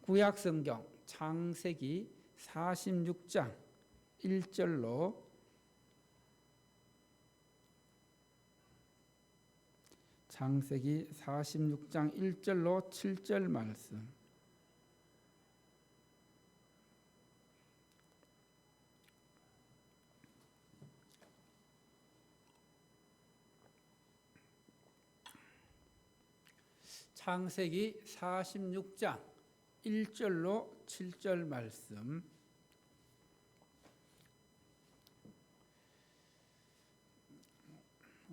구약성경 창세기 46장 1절로 7절 말씀. 창세기 46장 1절로 7절 말씀.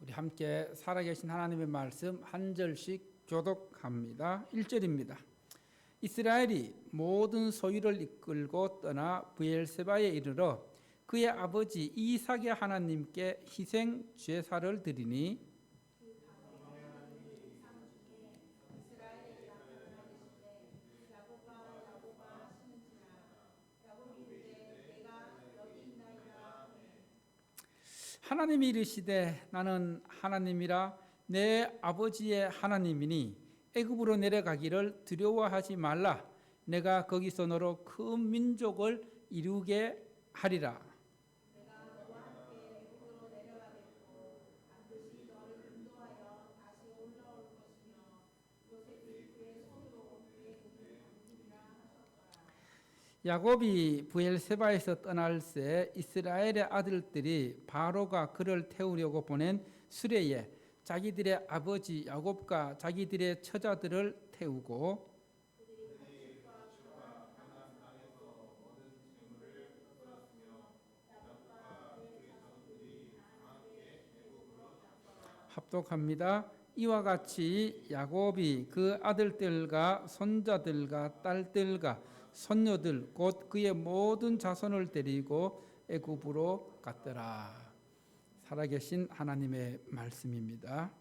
우리 함께 살아계신 하나님의 말씀 한 절씩 교독합니다. 1절입니다. 이스라엘이 모든 소유를 이끌고 떠나 브엘세바에 이르러 그의 아버지 이삭의 하나님께 희생 제사를 드리니 하나님이 이르시되 나는 하나님이라 내 아버지의 하나님이니 애굽으로 내려가기를 두려워하지 말라. 내가 거기서 너로 큰 민족을 이루게 하리라. 야곱이 브엘세바에서 떠날새 이스라엘의 아들들이 바로가 그를 태우려고 보낸 수레에 자기들의 아버지 야곱과 자기들의 처자들을 태우고 합독합니다. 이와 같이 야곱이 그 아들들과 손자들과 딸들과 손녀들 곧 그의 모든 자손을 데리고 애굽으로 갔더라. 살아계신 하나님의 말씀입니다.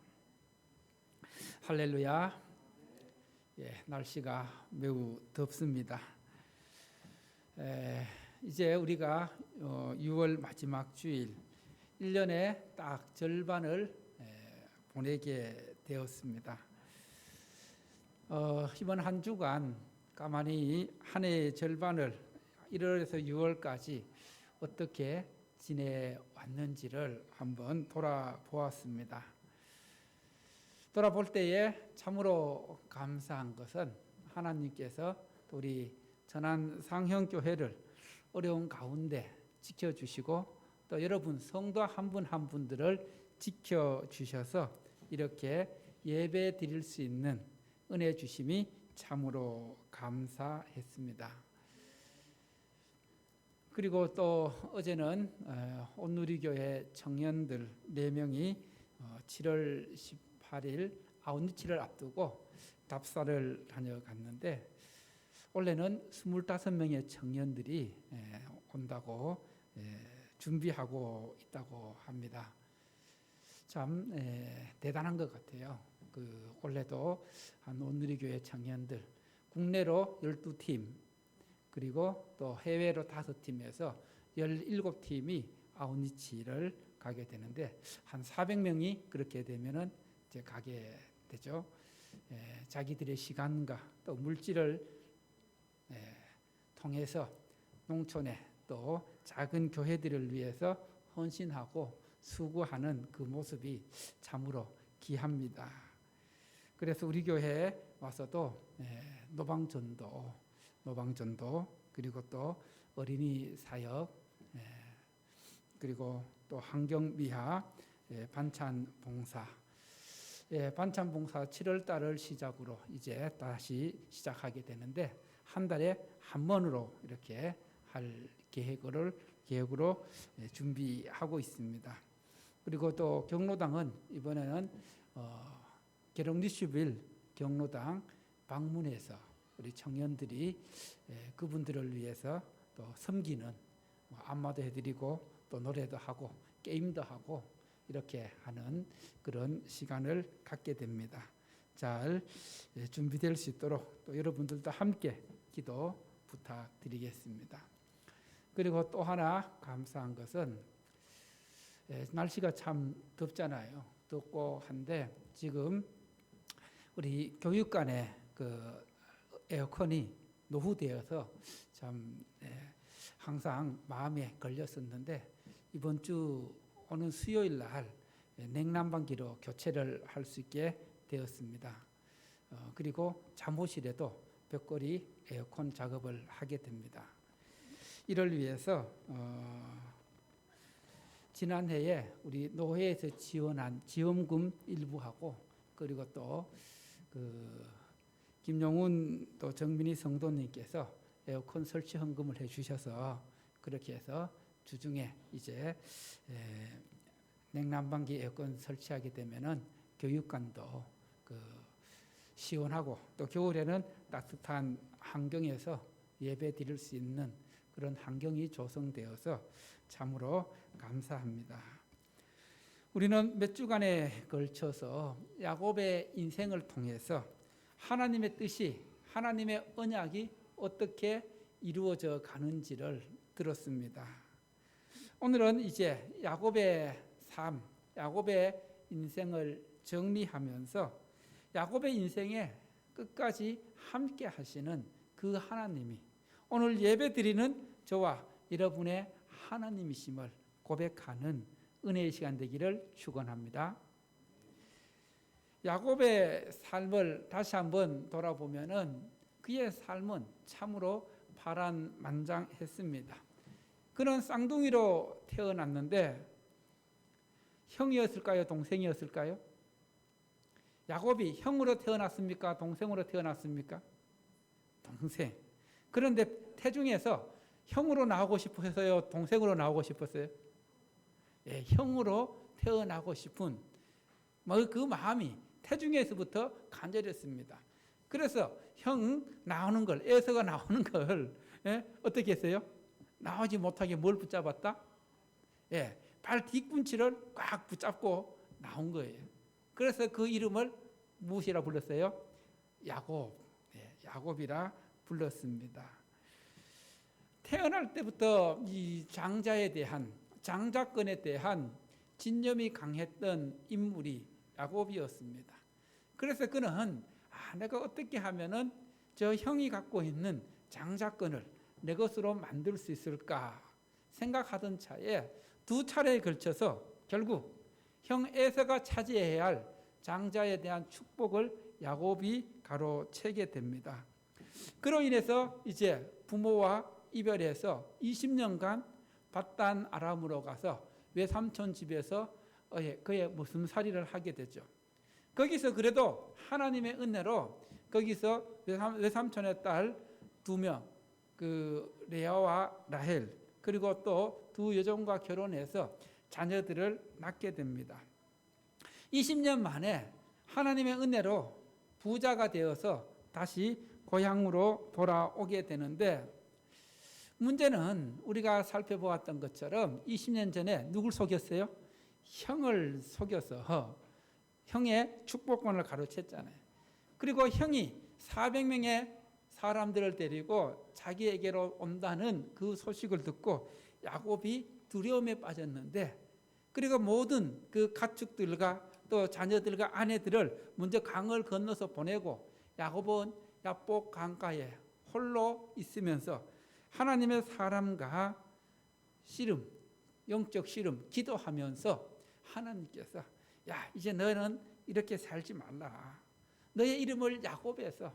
할렐루야. 날씨가 매우 덥습니다. 이제 우리가 6월 마지막 주일 1년의 딱 절반을 보내게 되었습니다. 이번 한 주간 가만히 한 해의 절반을 1월에서 6월까지 어떻게 지내왔는지를 한번 돌아보았습니다. 돌아볼 때에 참으로 감사한 것은 하나님께서 우리 전안 상형교회를 어려운 가운데 지켜주시고 또 여러분 성도 한 분 한 분들을 지켜주셔서 이렇게 예배 드릴 수 있는 은혜 주심이 참으로 감사했습니다. 그리고 또 어제는 온누리교회 청년들 4명이 7월 18일 아웃리치를 앞두고 답사를 다녀갔는데 원래는 25명의 청년들이 온다고 준비하고 있다고 합니다. 참 대단한 것 같아요. 올해도 한 온누리교회 청년들 국내로 12팀 그리고 또 해외로 5팀에서 17팀이 아웃리치를 가게 되는데 한 400명이 그렇게 되면은 이제 가게 되죠. 자기들의 시간과 또 물질을 통해서 농촌에 또 작은 교회들을 위해서 헌신하고 수고하는 그 모습이 참으로 귀합니다. 그래서 우리 교회에 와서도 노방전도 그리고 또 어린이 사역 그리고 또 환경미화 반찬봉사 반찬봉사 7월 달을 시작으로 이제 다시 시작하게 되는데 한 달에 한 번으로 이렇게 할 계획으로 준비하고 있습니다. 그리고 또 경로당은 이번에는 게롱리슈빌 경로당 방문해서 우리 청년들이 그분들을 위해서 또 섬기는 안마도 해드리고 또 노래도 하고 게임도 하고 이렇게 하는 그런 시간을 갖게 됩니다. 잘 준비될 수 있도록 또 여러분들도 함께 기도 부탁드리겠습니다. 그리고 또 하나 감사한 것은 날씨가 참 덥잖아요. 덥고 한데 지금 우리 교육관에 그 에어컨이 노후되어서 참 항상 마음에 걸렸었는데 이번 주 오는 수요일 날 냉난방기로 교체를 할 수 있게 되었습니다. 그리고 잠옷실에도 벽걸이 에어컨 작업을 하게 됩니다. 이를 위해서 지난해에 우리 노회에서 지원한 지원금 일부하고 그리고 또 김용훈 또 정민희 성도님께서 에어컨 설치 헌금을 해주셔서 그렇게 해서 주중에 이제 냉난방기 에어컨 설치하게 되면은 교육관도 시원하고 또 겨울에는 따뜻한 환경에서 예배 드릴 수 있는 그런 환경이 조성되어서 참으로 감사합니다. 우리는 몇 주간에 걸쳐서 야곱의 인생을 통해서 하나님의 뜻이, 하나님의 언약이 어떻게 이루어져 가는지를 들었습니다. 오늘은 이제 야곱의 삶, 야곱의 인생을 정리하면서 야곱의 인생에 끝까지 함께 하시는 그 하나님이 오늘 예배드리는 저와 여러분의 하나님이심을 고백하는 은혜의 시간 되기를 축원합니다. 야곱의 삶을 다시 한번 돌아보면은 그의 삶은 참으로 파란만장했습니다. 그는 쌍둥이로 태어났는데 형이었을까요? 동생이었을까요? 야곱이 형으로 태어났습니까? 동생으로 태어났습니까? 동생. 그런데 태중에서 형으로 나오고 싶어서요? 동생으로 나오고 싶었어요? 예, 형으로 태어나고 싶은 그 마음이 태중에서부터 간절했습니다. 그래서 형 나오는 걸, 에서가 나오는 걸 어떻게 했어요? 나오지 못하게 뭘 붙잡았다? 예, 발 뒤꿈치를 꽉 붙잡고 나온 거예요. 그래서 그 이름을 무엇이라 불렀어요? 야곱, 야곱이라 불렀습니다. 태어날 때부터 이 장자에 대한, 장자권에 대한 진념이 강했던 인물이 야곱이었습니다. 그래서 그는 내가 어떻게 하면은 저 형이 갖고 있는 장자권을 내 것으로 만들 수 있을까 생각하던 차에 두 차례에 걸쳐서 결국 형 에서가 차지해야 할 장자에 대한 축복을 야곱이 가로채게 됩니다. 그로 인해서 이제 부모와 이별해서 20년간 밧단 아람으로 가서 외삼촌 집에서 그의 무슴살이를 하게 되죠. 거기서 그래도 하나님의 은혜로 거기서 외삼촌의 딸 2명, 레아와 라헬 그리고 또 두 여종과 결혼해서 자녀들을 낳게 됩니다. 20년 만에 하나님의 은혜로 부자가 되어서 다시 고향으로 돌아오게 되는데 문제는 우리가 살펴보았던 것처럼 20년 전에 누굴 속였어요? 형을 속여서 형의 축복권을 가로챘잖아요. 그리고 형이 400명의 사람들을 데리고 자기에게로 온다는 그 소식을 듣고 야곱이 두려움에 빠졌는데 그리고 모든 그 가축들과 또 자녀들과 아내들을 먼저 강을 건너서 보내고 야곱은 야복 강가에 홀로 있으면서 하나님의 사람과 씨름, 영적 씨름 기도하면서 하나님께서 야 이제 너는 이렇게 살지 말라. 너의 이름을 야곱에서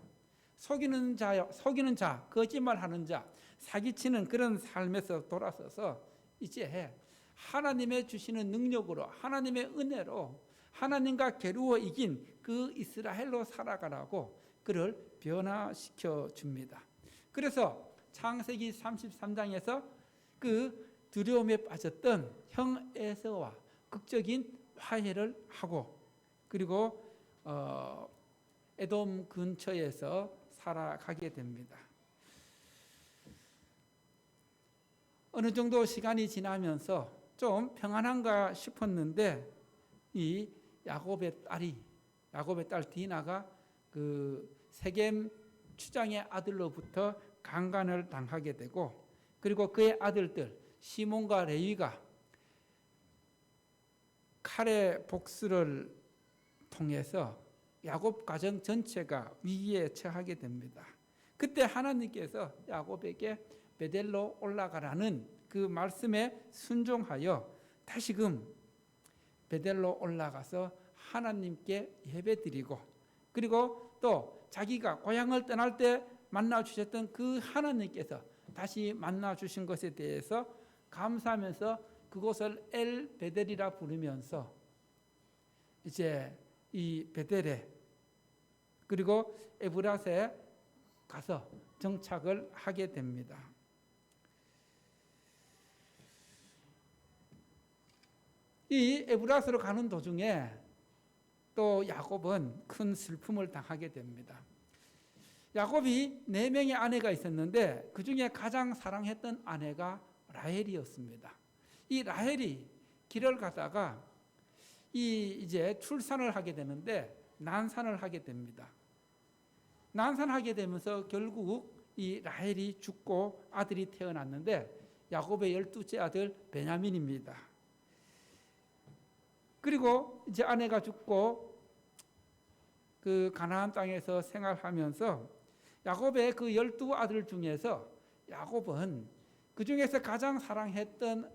속이는 자, 거짓말하는 자, 사기치는 그런 삶에서 돌아서서 이제 하나님의 주시는 능력으로 하나님의 은혜로 하나님과 겨루어 이긴 그 이스라엘로 살아가라고 그를 변화시켜 줍니다. 그래서 창세기 33장에서 그 두려움에 빠졌던 형 에서와 극적인 화해를 하고 그리고 에돔 근처에서 살아가게 됩니다. 어느 정도 시간이 지나면서 좀 평안한가 싶었는데 이 야곱의 딸 디나가 그 세겜 추장의 아들로부터 강간을 당하게 되고 그리고 그의 아들들 시몬과 레위가 칼의 복수를 통해서 야곱 가정 전체가 위기에 처하게 됩니다. 그때 하나님께서 야곱에게 베델로 올라가라는 그 말씀에 순종하여 다시금 베델로 올라가서 하나님께 예배드리고, 그리고 또 자기가 고향을 떠날 때 만나 주셨던 그 하나님께서 다시 만나 주신 것에 대해서 감사하면서 그곳을 엘 베델이라 부르면서 이제 이 베델에 그리고 에브라스에 가서 정착을 하게 됩니다. 이 에브라스로 가는 도중에 또 야곱은 큰 슬픔을 당하게 됩니다. 야곱이 4명의 아내가 있었는데 그 중에 가장 사랑했던 아내가 라헬이었습니다. 이 라헬이 길을 가다가 이제 출산을 하게 되는데 난산을 하게 됩니다. 난산하게 되면서 결국 이 라헬이 죽고 아들이 태어났는데 야곱의 12째 아들 베냐민입니다. 그리고 이제 아내가 죽고 그 가나안 땅에서 생활하면서 야곱의 그 12아들 중에서 야곱은 그 중에서 가장 사랑했던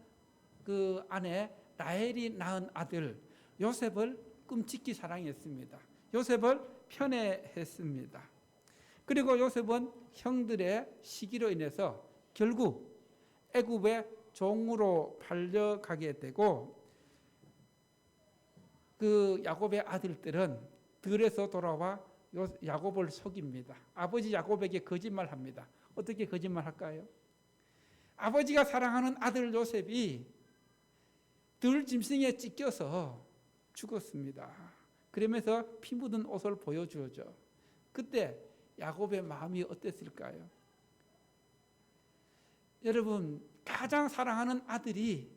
그 아내 라헬이 낳은 아들 요셉을 끔찍히 사랑했습니다. 요셉을 편애했습니다. 그리고 요셉은 형들의 시기로 인해서 결국 애굽의 종으로 팔려가게 되고, 그 야곱의 아들들은 들에서 돌아와 야곱을 속입니다. 아버지 야곱에게 거짓말합니다. 어떻게 거짓말할까요? 아버지가 사랑하는 아들 요셉이 들 짐승에 찢겨서 죽었습니다. 그러면서 피 묻은 옷을 보여주죠. 그때 야곱의 마음이 어땠을까요? 여러분, 가장 사랑하는 아들이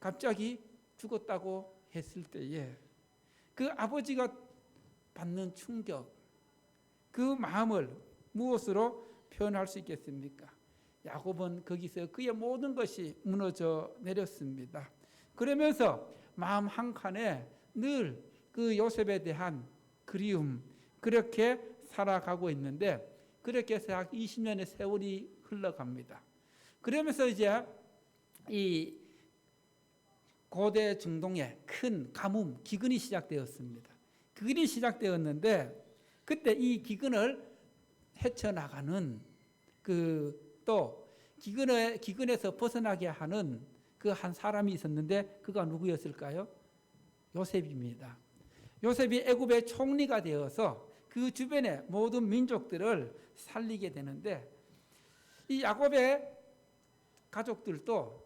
갑자기 죽었다고 했을 때에 그 아버지가 받는 충격, 그 마음을 무엇으로 표현할 수 있겠습니까? 야곱은 거기서 그의 모든 것이 무너져 내렸습니다. 그러면서 마음 한 칸에 늘 그 요셉에 대한 그리움, 그렇게 살아가고 있는데, 그렇게 해서 약 20년의 세월이 흘러갑니다. 그러면서 이제 이 고대 중동에 큰 가뭄, 기근이 시작되었습니다. 기근이 시작되었는데 그때 이 기근을 헤쳐나가는 또 기근에서 벗어나게 하는 그 한 사람이 있었는데 그가 누구였을까요? 요셉입니다. 요셉이 애굽의 총리가 되어서 그 주변의 모든 민족들을 살리게 되는데, 이 야곱의 가족들도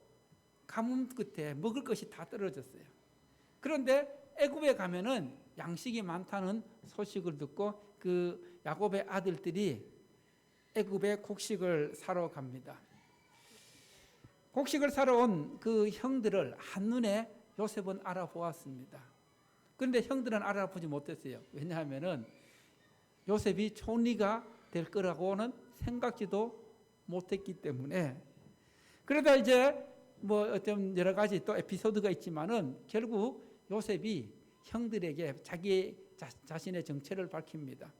가뭄 끝에 먹을 것이 다 떨어졌어요. 그런데 애굽에 가면은 양식이 많다는 소식을 듣고 그 야곱의 아들들이 애굽에 곡식을 사러 갑니다. 곡식을 사러 온 그 형들을 한눈에 요셉은 알아보았습니다. 그런데 형들은 알아보지 못했어요. 왜냐하면은 요셉이 총리가 될 거라고는 생각지도 못했기 때문에. 그러다 이제 뭐 어떤 여러 가지 또 에피소드가 있지만은 결국 요셉이 형들에게 자기 자신의 정체를 밝힙니다.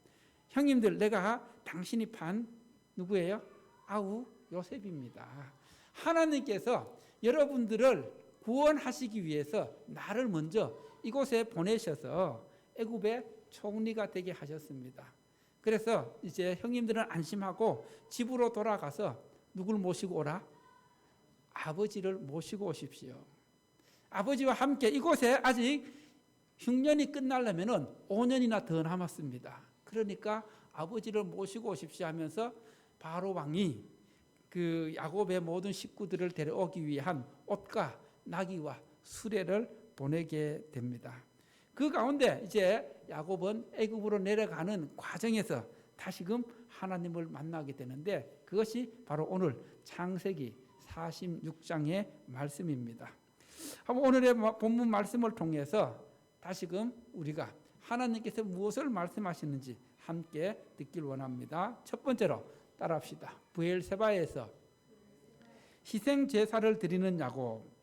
형님들, 내가 당신이 판 누구예요? 아우 요셉입니다. 하나님께서 여러분들을 구원하시기 위해서 나를 먼저 이곳에 보내셔서 애굽의 총리가 되게 하셨습니다. 그래서 이제 형님들은 안심하고 집으로 돌아가서 누굴 모시고 오라? 아버지를 모시고 오십시오. 아버지와 함께 이곳에 아직 흉년이 끝나려면 5년이나 더 남았습니다. 그러니까 아버지를 모시고 오십시오 하면서 바로 왕이 그 야곱의 모든 식구들을 데려오기 위한 옷과 나귀와 수레를 보내게 됩니다. 그 가운데 이제 야곱은 애굽으로 내려가는 과정에서 다시금 하나님을 만나게 되는데, 그것이 바로 오늘 창세기 46장의 말씀입니다. 한번 오늘의 본문 말씀을 통해서 다시금 우리가 하나님께서 무엇을 말씀하시는지 함께 듣길 원합니다. 첫 번째로 따라합시다. 브엘세바에서 희생 제사를 드리는 야곱.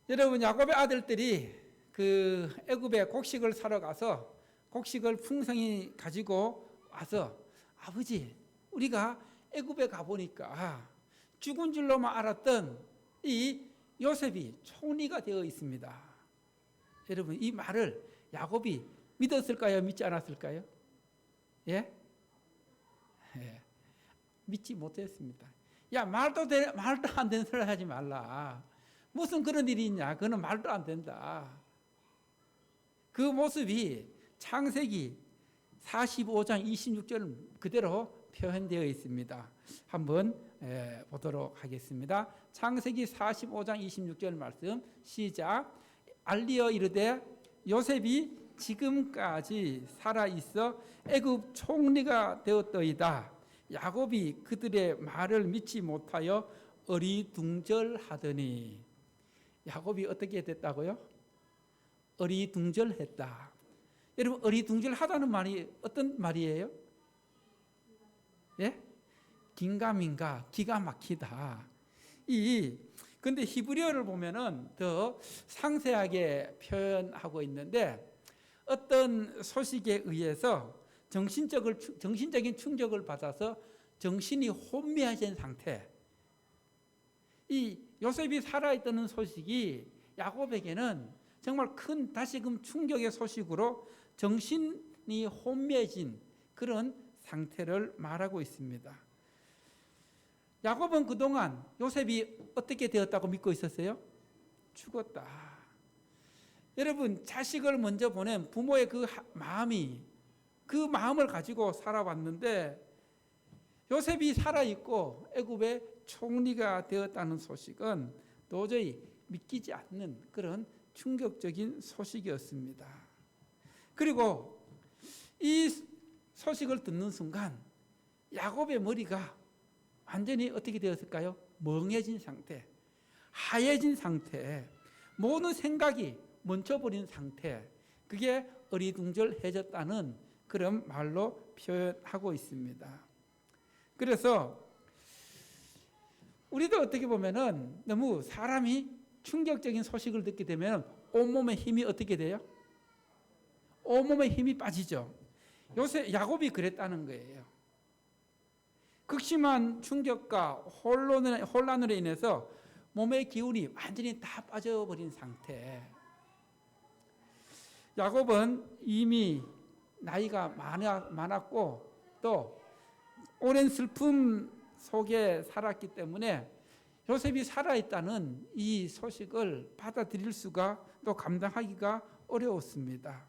여러분, 야곱의 아들들이 그 애굽에 곡식을 사러 가서 곡식을 풍성히 가지고 와서 아버지, 우리가 애굽에 가보니까 죽은 줄로만 알았던 이 요셉이 총리가 되어 있습니다. 여러분, 이 말을 야곱이 믿었을까요? 믿지 않았을까요? 예? 예. 믿지 못했습니다. 야, 말도 안 되는 소리 하지 말라. 무슨 그런 일이 있냐? 그거는 말도 안 된다. 그 모습이 창세기 45장 26절 그대로 표현되어 있습니다. 한번 보도록 하겠습니다. 창세기 45장 26절 말씀 시작. 알리어 이르되 요셉이 지금까지 살아 있어 애굽 총리가 되었더이다. 야곱이 그들의 말을 믿지 못하여 어리둥절하더니. 야곱이 어떻게 됐다고요? 어리둥절했다. 여러분, 어리둥절하다는 말이 어떤 말이에요? 예? 긴가민가, 기가 막히다. 근데 히브리어를 보면은 더 상세하게 표현하고 있는데, 어떤 소식에 의해서 정신적인 충격을 받아서 정신이 혼미해진 상태. 이 요셉이 살아있다는 소식이 야곱에게는 정말 큰 다시금 충격의 소식으로 정신이 혼미해진 그런 상태를 말하고 있습니다. 야곱은 그동안 요셉이 어떻게 되었다고 믿고 있었어요? 죽었다. 여러분, 자식을 먼저 보낸 부모의 그 마음을 가지고 살아왔는데, 요셉이 살아있고 애굽의 총리가 되었다는 소식은 도저히 믿기지 않는 그런 충격적인 소식이었습니다. 그리고 이 소식을 듣는 순간 야곱의 머리가 완전히 어떻게 되었을까요? 멍해진 상태, 하얘진 상태, 모든 생각이 멈춰버린 상태, 그게 어리둥절해졌다는 그런 말로 표현하고 있습니다. 그래서 우리도 어떻게 보면은 너무 사람이 충격적인 소식을 듣게 되면 온몸에 힘이 어떻게 돼요? 온몸에 힘이 빠지죠. 야곱이 그랬다는 거예요. 극심한 충격과 혼란으로 인해서 몸의 기운이 완전히 다 빠져버린 상태. 야곱은 이미 나이가 많았고 또 오랜 슬픔 속에 살았기 때문에 요셉이 살아있다는 이 소식을 받아들일 수가 또 감당하기가 어려웠습니다.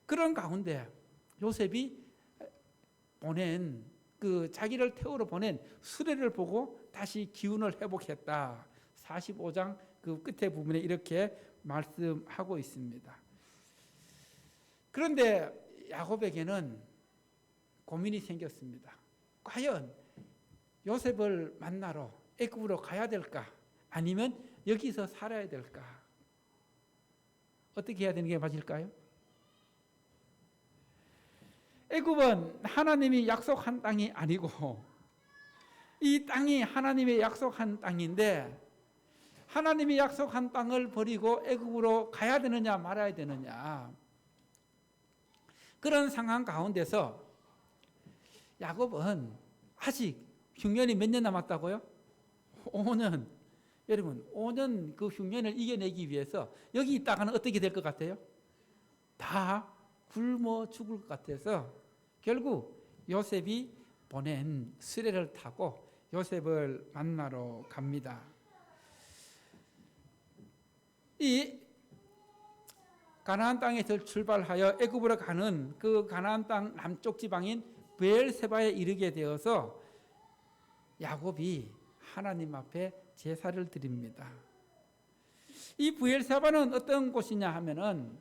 그런 가운데 요셉이 보낸 자기를 태우러 보낸 수레를 보고 다시 기운을 회복했다. 45장 그 끝에 부분에 이렇게 말씀하고 있습니다. 그런데 야곱에게는 고민이 생겼습니다. 과연 요셉을 만나러 애굽으로 가야 될까? 아니면 여기서 살아야 될까? 어떻게 해야 되는 게 맞을까요? 애굽은 하나님이 약속한 땅이 아니고 이 땅이 하나님의 약속한 땅인데, 하나님이 약속한 땅을 버리고 애굽으로 가야 되느냐 말아야 되느냐, 그런 상황 가운데서 야곱은 아직 흉년이 몇 년 남았다고요? 5년. 여러분, 5년 그 흉년을 이겨내기 위해서 여기 있다가는 어떻게 될 것 같아요? 다 굶어 죽을 것 같아서 결국 요셉이 보낸 수레를 타고 요셉을 만나러 갑니다. 이 가나안 땅에서 출발하여 애굽으로 가는 그 가나안 땅 남쪽 지방인 브엘세바에 이르게 되어서 야곱이 하나님 앞에 제사를 드립니다. 이 브엘세바는 어떤 곳이냐 하면은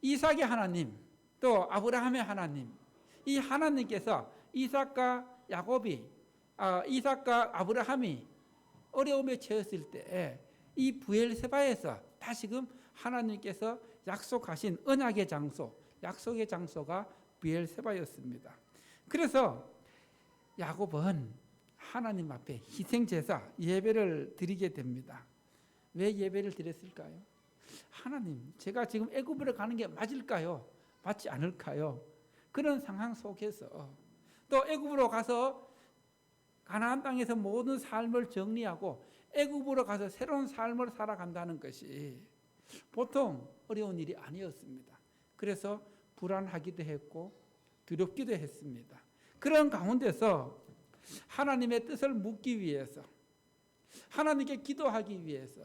이삭의 하나님, 또 아브라함의 하나님, 이 하나님께서 이삭과 아브라함이 어려움에 처했을 때 이 브엘세바에서 다시금 하나님께서 약속하신 언약의 장소, 약속의 장소가 브엘세바였습니다. 그래서 야곱은 하나님 앞에 희생제사, 예배를 드리게 됩니다. 왜 예배를 드렸을까요? 하나님, 제가 지금 애굽으로 가는 게 맞을까요? 받지 않을까요? 그런 상황 속에서 또 애굽으로 가서 가나안 땅에서 모든 삶을 정리하고 애굽으로 가서 새로운 삶을 살아간다는 것이 보통 어려운 일이 아니었습니다. 그래서 불안하기도 했고 두렵기도 했습니다. 그런 가운데서 하나님의 뜻을 묻기 위해서, 하나님께 기도하기 위해서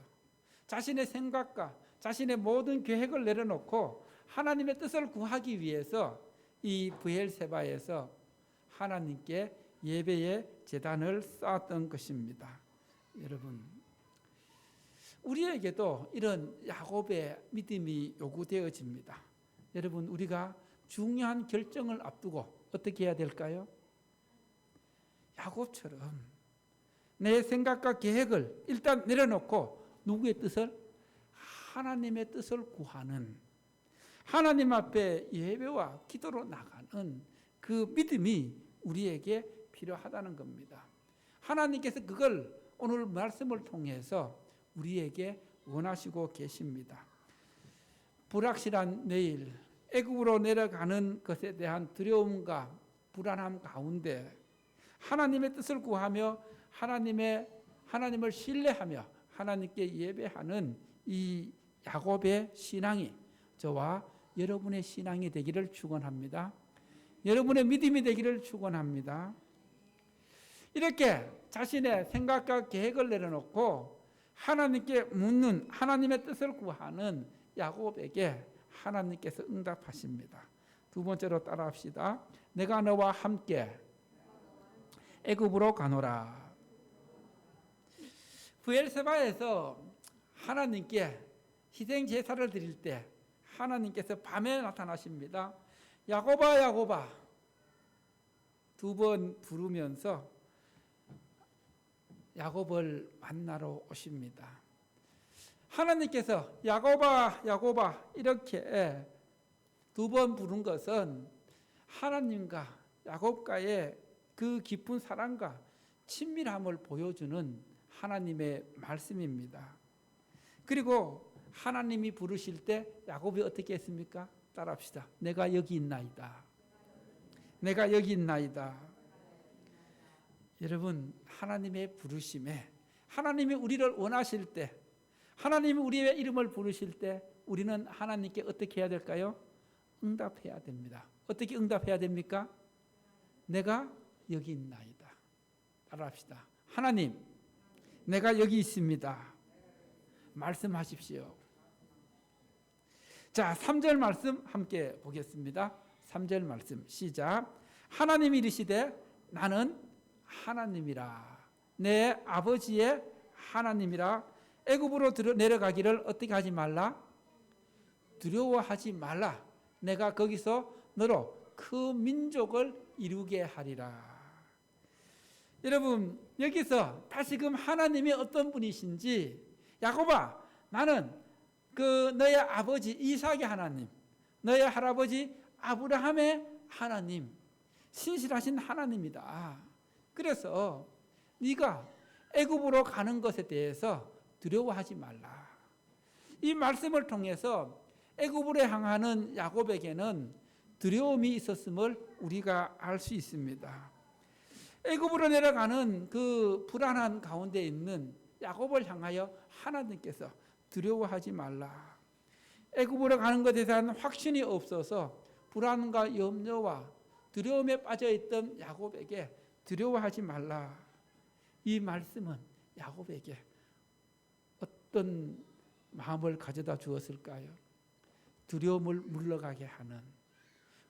자신의 생각과 자신의 모든 계획을 내려놓고 하나님의 뜻을 구하기 위해서 이 브엘세바에서 하나님께 예배의 제단을 쌓았던 것입니다. 여러분, 우리에게도 이런 야곱의 믿음이 요구되어집니다. 여러분, 우리가 중요한 결정을 앞두고 어떻게 해야 될까요? 야곱처럼 내 생각과 계획을 일단 내려놓고 누구의 뜻을? 하나님의 뜻을 구하는, 하나님 앞에 예배와 기도로 나가는 그 믿음이 우리에게 필요하다는 겁니다. 하나님께서 그걸 오늘 말씀을 통해서 우리에게 원하시고 계십니다. 불확실한 내일, 애굽으로 내려가는 것에 대한 두려움과 불안함 가운데 하나님의 뜻을 구하며 하나님을 신뢰하며 하나님께 예배하는 이 야곱의 신앙이 저와 여러분의 신앙이 되기를 축원합니다. 여러분의 믿음이 되기를 축원합니다. 이렇게 자신의 생각과 계획을 내려놓고 하나님께 묻는, 하나님의 뜻을 구하는 야곱에게 하나님께서 응답하십니다. 두 번째로 따라합시다. 내가 너와 함께 애굽으로 가노라. 브엘세바에서 하나님께 희생 제사를 드릴 때 하나님께서 밤에 나타나십니다. 야곱아 야곱아 두 번 부르면서 야곱을 만나러 오십니다. 하나님께서 야곱아 야곱아 이렇게 두 번 부른 것은 하나님과 야곱과의 그 깊은 사랑과 친밀함을 보여주는 하나님의 말씀입니다. 그리고 하나님이 부르실 때 야곱이 어떻게 했습니까? 따라합시다. 내가 여기 있나이다. 내가 여기 있나이다. 여러분, 하나님의 부르심에 하나님이 우리를 원하실 때, 하나님이 우리의 이름을 부르실 때 우리는 하나님께 어떻게 해야 될까요? 응답해야 됩니다. 어떻게 응답해야 됩니까? 내가 여기 있나이다. 따라합시다. 하나님, 내가 여기 있습니다. 말씀하십시오. 자, 3절 말씀 함께 보겠습니다. 3절 말씀 시작. 하나님이 이르시되 나는 하나님이라. 내 아버지의 하나님이라. 애굽으로 내려가기를 어떻게 하지 말라? 두려워하지 말라. 내가 거기서 너로 큰 민족을 이루게 하리라. 여러분, 여기서 다시금 하나님이 어떤 분이신지, 야곱아, 나는 너의 아버지 이삭의 하나님, 너의 할아버지 아브라함의 하나님, 신실하신 하나님이다. 그래서 네가 애굽으로 가는 것에 대해서 두려워하지 말라. 이 말씀을 통해서 애굽으로 향하는 야곱에게는 두려움이 있었음을 우리가 알 수 있습니다. 애굽으로 내려가는 그 불안한 가운데 있는 야곱을 향하여 하나님께서 두려워하지 말라. 애굽으로 가는 것에 대한 확신이 없어서 불안과 염려와 두려움에 빠져있던 야곱에게 두려워하지 말라. 이 말씀은 야곱에게 어떤 마음을 가져다 주었을까요? 두려움을 물러가게 하는,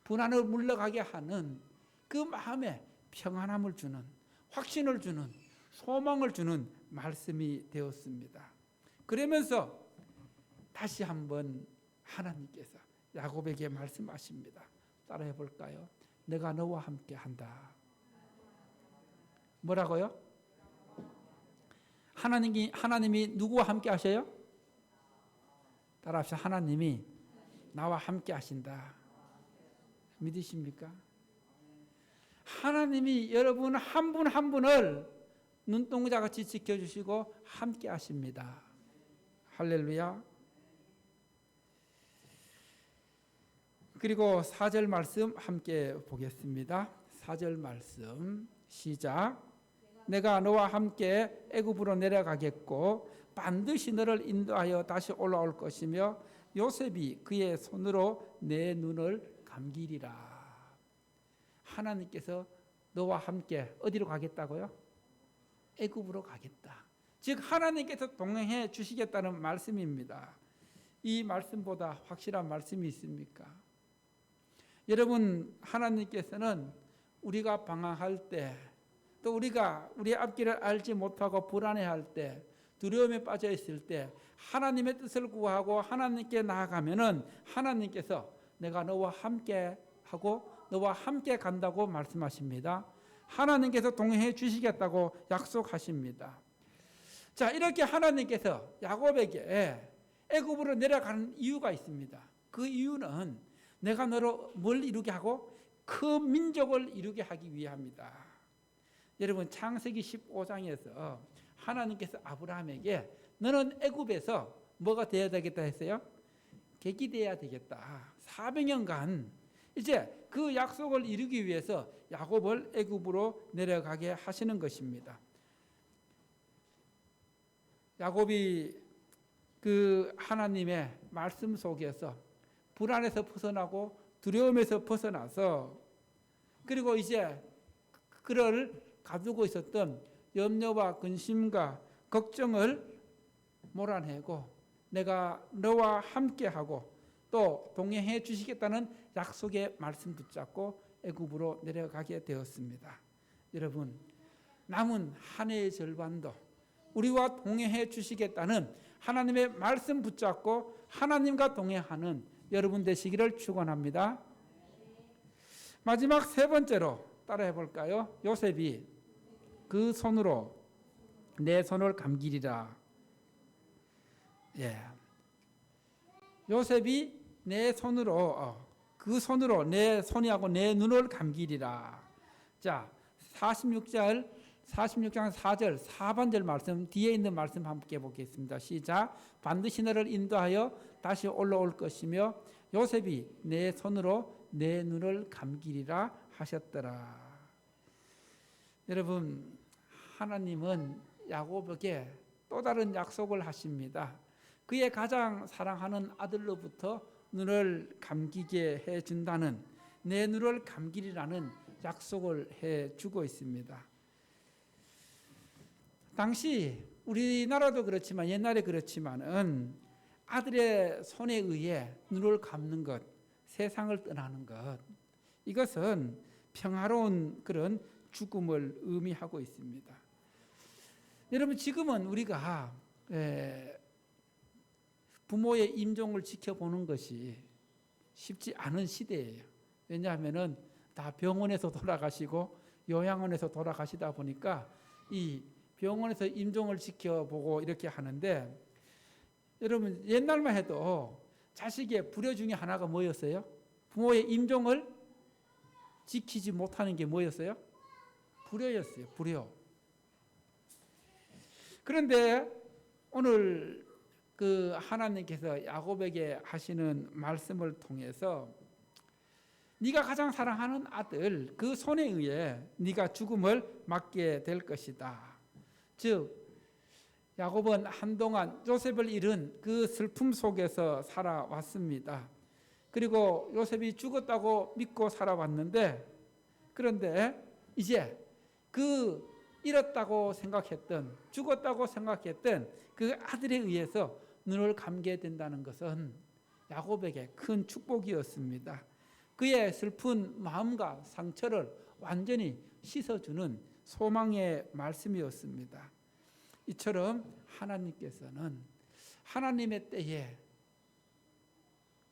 불안을 물러가게 하는 그 마음에 평안함을 주는, 확신을 주는, 소망을 주는 말씀이 되었습니다. 그러면서 다시 한번 하나님께서 야곱에게 말씀하십니다. 따라해 볼까요? 내가 너와 함께 한다. 뭐라고요? 하나님이 누구와 함께 하셔요? 따라합시다. 하나님이 나와 함께 하신다. 믿으십니까? 하나님이 여러분 한 분 한 분을 눈동자같이 지켜주시고 함께 하십니다. 할렐루야. 그리고 4절 말씀 함께 보겠습니다. 4절 말씀 시작. 내가 너와 함께 애굽으로 내려가겠고 반드시 너를 인도하여 다시 올라올 것이며 요셉이 그의 손으로 내 눈을 감기리라. 하나님께서 너와 함께 어디로 가겠다고요? 애굽으로 가겠다. 즉 하나님께서 동행해 주시겠다는 말씀입니다. 이 말씀보다 확실한 말씀이 있습니까? 여러분, 하나님께서는 우리가 방황할 때, 또 우리가 우리의 앞길을 알지 못하고 불안해할 때, 두려움에 빠져 있을 때 하나님의 뜻을 구하고 하나님께 나아가면은 하나님께서 내가 너와 함께 하고 너와 함께 간다고 말씀하십니다. 하나님께서 동행해 주시겠다고 약속하십니다. 자, 이렇게 하나님께서 야곱에게 애굽으로 내려가는 이유가 있습니다. 그 이유는 내가 너로 뭘 이루게 하고 큰 민족을 이루게 하기 위함이다. 여러분, 창세기 15장에서 하나님께서 아브라함에게 너는 애굽에서 뭐가 되어야 되겠다 했어요? 객이 되어야 되겠다. 400년간 이제 그 약속을 이루기 위해서 야곱을 애굽으로 내려가게 하시는 것입니다. 야곱이 그 하나님의 말씀 속에서 불안에서 벗어나고 두려움에서 벗어나서 그리고 이제 그를 가두고 있었던 염려와 근심과 걱정을 몰아내고 내가 너와 함께하고 또 동행해 주시겠다는 약속의 말씀 붙잡고 애굽으로 내려가게 되었습니다. 여러분, 남은 한 해의 절반도 우리와 동행해 주시겠다는 하나님의 말씀 붙잡고 하나님과 동행하는 여러분 되시기를 축원합니다. 마지막 세 번째로 따라해 볼까요? 요셉이 그 손으로 내 손을 감기리라. 예. 요셉이 내 손으로 그 손으로 내 손이하고 내 눈을 감기리라. 자, 46장 4절 4반절 말씀 뒤에 있는 말씀 함께 보겠습니다. 시작. 반드시 너를 인도하여 다시 올라올 것이며 요셉이 내 손으로 내 눈을 감기리라 하셨더라. 여러분, 하나님은 야곱에게 또 다른 약속을 하십니다. 그의 가장 사랑하는 아들로부터 눈을 감기게 해준다는 내 눈을 감기리라는 약속을 해주고 있습니다. 당시 우리나라도 그렇지만 옛날에 그렇지만은 아들의 손에 의해 눈을 감는 것, 세상을 떠나는 것, 이것은 평화로운 그런 죽음을 의미하고 있습니다. 여러분, 지금은 우리가 부모의 임종을 지켜보는 것이 쉽지 않은 시대예요. 왜냐하면은 다 병원에서 돌아가시고 요양원에서 돌아가시다 보니까 이 병원에서 임종을 지켜보고 이렇게 하는데, 여러분 옛날만 해도 자식의 불효 중에 하나가 뭐였어요? 부모의 임종을 지키지 못하는 게 뭐였어요? 불효였어요. 불효. 그런데 오늘 그 하나님께서 야곱에게 하시는 말씀을 통해서 네가 가장 사랑하는 아들 그 손에 의해 네가 죽음을 맞게 될 것이다. 즉 야곱은 한동안 요셉을 잃은 그 슬픔 속에서 살아왔습니다. 그리고 요셉이 죽었다고 믿고 살아왔는데, 그런데 이제 그 잃었다고 생각했던, 죽었다고 생각했던 그 아들에 의해서 눈을 감게 된다는 것은 야곱에게 큰 축복이었습니다. 그의 슬픈 마음과 상처를 완전히 씻어주는 소망의 말씀이었습니다. 이처럼 하나님께서는 하나님의 때에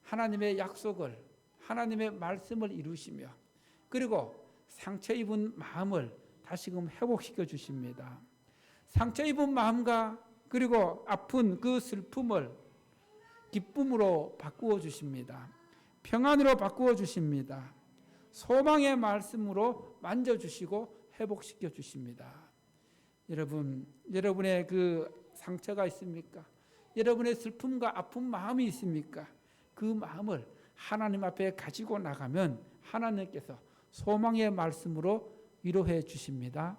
하나님의 약속을, 하나님의 말씀을 이루시며 그리고 상처 입은 마음을 다시금 회복시켜 주십니다. 상처 입은 마음과 그리고 아픈 그 슬픔을 기쁨으로 바꾸어 주십니다. 평안으로 바꾸어 주십니다. 소망의 말씀으로 만져주시고 회복시켜 주십니다. 여러분, 여러분의 그 상처가 있습니까? 여러분의 슬픔과 아픈 마음이 있습니까? 그 마음을 하나님 앞에 가지고 나가면 하나님께서 소망의 말씀으로 위로해 주십니다.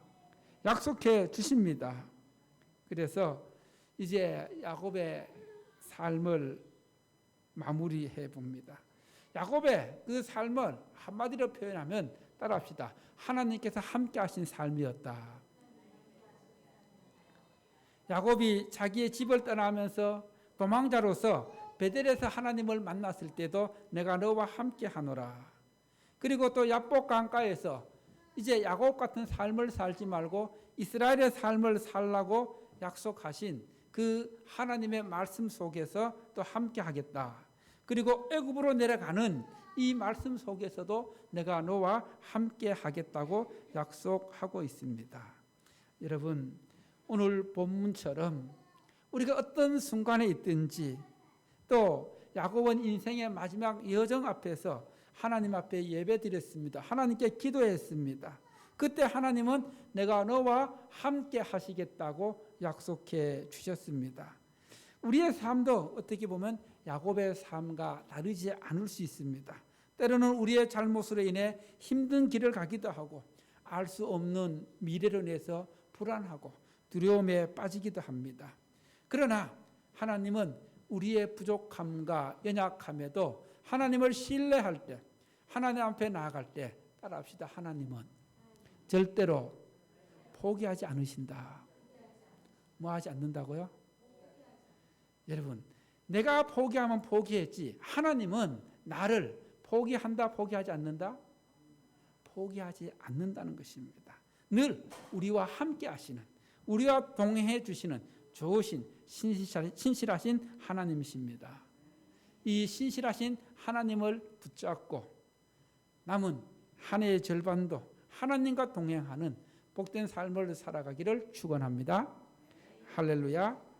약속해 주십니다. 그래서 이제 야곱의 삶을 마무리해 봅니다. 야곱의 그 삶을 한마디로 표현하면 따라합시다. 하나님께서 함께 하신 삶이었다. 야곱이 자기의 집을 떠나면서 도망자로서 베델에서 하나님을 만났을 때도 내가 너와 함께 하노라. 그리고 또 야복 강가에서 이제 야곱 같은 삶을 살지 말고 이스라엘의 삶을 살라고 약속하신 그 하나님의 말씀 속에서 또 함께 하겠다. 그리고 애굽으로 내려가는 이 말씀 속에서도 내가 너와 함께 하겠다고 약속하고 있습니다. 여러분, 오늘 본문처럼 우리가 어떤 순간에 있든지 또 야곱은 인생의 마지막 여정 앞에서 하나님 앞에 예배드렸습니다. 하나님께 기도했습니다. 그때 하나님은 내가 너와 함께 하시겠다고 약속해 주셨습니다. 우리의 삶도 어떻게 보면 야곱의 삶과 다르지 않을 수 있습니다. 때로는 우리의 잘못으로 인해 힘든 길을 가기도 하고 알 수 없는 미래로 인해서 불안하고 두려움에 빠지기도 합니다. 그러나 하나님은 우리의 부족함과 연약함에도 하나님을 신뢰할 때, 하나님 앞에 나아갈 때 따라합시다. 하나님은 절대로 포기하지 않으신다. 뭐 하지 않는다고요? 여러분, 내가 포기하면 포기했지 하나님은 나를 포기한다, 포기하지 않는다? 포기하지 않는다는 것입니다. 늘 우리와 함께 하시는, 우리와 동행해 주시는 좋으신 신실하신 하나님이십니다. 이 신실하신 하나님을 붙잡고 남은 한 해의 절반도 하나님과 동행하는 복된 삶을 살아가기를 축원합니다. 할렐루야.